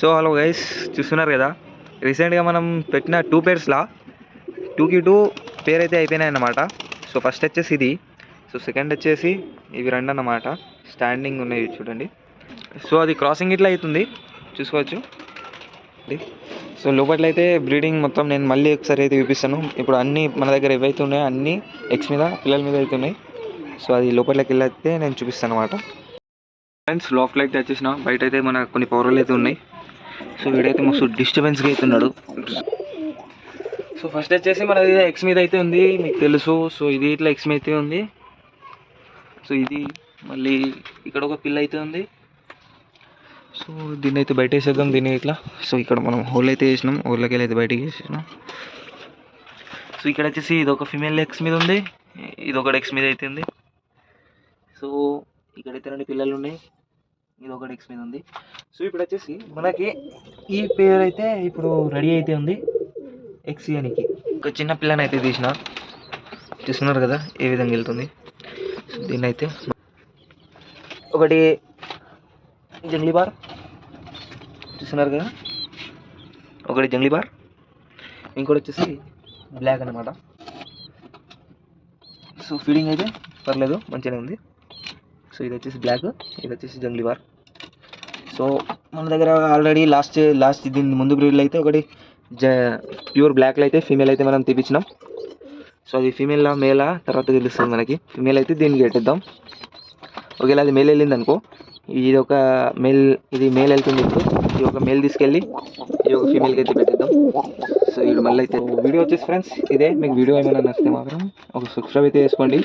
So hello guys, చూస్తున్నారు కదా, రీసెంట్గా మనం పెట్టిన 2 పేర్స్లా 2కి 2 పేర్ అయితే అయిపోయినాయి అన్నమాట. సో ఫస్ట్ వచ్చేసి ఇది, సో సెకండ్ వచ్చేసి ఇవి రెండు అన్నమాట. స్టాండింగ్ ఉన్నాయి చూడండి. సో అది క్రాసింగ్ ఇట్లా అవుతుంది, చూసుకోవచ్చు. సో లోపల అయితే బ్రీడింగ్ మొత్తం నేను మళ్ళీ ఒకసారి అయితే చూపిస్తాను. ఇప్పుడు అన్నీ మన దగ్గర ఏవైతే ఉన్నాయో అన్నీ ఎగ్స్ మీద, పిల్లల మీద అయితే ఉన్నాయి. సో అది లోపలికి వెళ్ళైతే నేను చూపిస్తాను అనమాట. ఫ్రెండ్స్, లోపల అయితే వచ్చేసిన, బయట అయితే మన కొన్ని పౌరాలు అయితే ఉన్నాయి. సో వీడైతే మస్తు డిస్టర్బెన్స్గా అవుతున్నాడు. సో ఫస్ట్ వచ్చేసి మనది ఎక్స్ మీద అయితే ఉంది, మీకు తెలుసు. సో ఇది ఇట్లా ఎక్స్ మీద అయితే ఉంది. సో ఇది మళ్ళీ ఇక్కడ ఒక పిల్ల అయితే ఉంది. సో దీన్ని అయితే బయట వేసేద్దాం, దీన్ని ఇట్లా. సో ఇక్కడ మనం హోల్ అయితే వేసినాం, హోల్లోకి వెళ్ళి అయితే బయటకి వేసేసినాం. సో ఇక్కడ వచ్చేసి ఇది ఒక ఫిమేల్ ఎక్స్ మీద ఉంది, ఇది ఒకటి ఎక్స్ మీద అయితే ఉంది. సో ఇక్కడైతే 2 పిల్లలు ఉన్నాయి, ఇది ఒకటి ఎక్స్ మీద ఉంది. సో ఇప్పుడు వచ్చేసి మనకి ఈ పేరు అయితే ఇప్పుడు రెడీ అయితే ఉంది ఎక్స్ ఇయనికి. ఒక చిన్న పిల్లని అయితే తీసిన, చూస్తున్నారు కదా ఏ విధంగా వెళ్తుంది. సో దీన్ని అయితే ఒకటి జంగ్లీ బార్, చూస్తున్నారు కదా, ఒకటి జంగ్లీ బార్, ఇంకోటి వచ్చేసి బ్లాక్ అన్నమాట. సో ఫీడింగ్ అయితే పర్లేదు, మంచిగానే ఉంది. సో ఇది వచ్చేసి బ్లాక్, ఇది వచ్చేసి జంగ్లీ బార్. సో మన దగ్గర ఆల్రెడీ లాస్ట్ దీని ముందు బ్రీడ్లో అయితే ఒకటి ప్యూర్ బ్లాక్లో అయితే ఫీమేల్ అయితే మనం తెప్పించినాం. సో అది ఫీమేలా మేలా తర్వాత తెలుస్తుంది మనకి. ఫీమేల్ అయితే దీనికి పెట్టిద్దాం. ఒకవేళ అది మేల్ వెళ్ళింది అనుకో, ఇది ఒక మేల్, ఇది మేల్ వెళ్తుంది. ఇప్పుడు ఇది ఒక మేల్ తీసుకెళ్ళి ఇది ఒక ఫీమేల్కి అయితే పెట్టిద్దాం. సో ఇది మళ్ళీ అయితే వీడియో వచ్చేసి ఫ్రెండ్స్ ఇదే. మీకు వీడియో ఏమైనా నచ్చితే మాత్రం ఒక సబ్స్క్రైబ్ అయితే చేసుకోండి.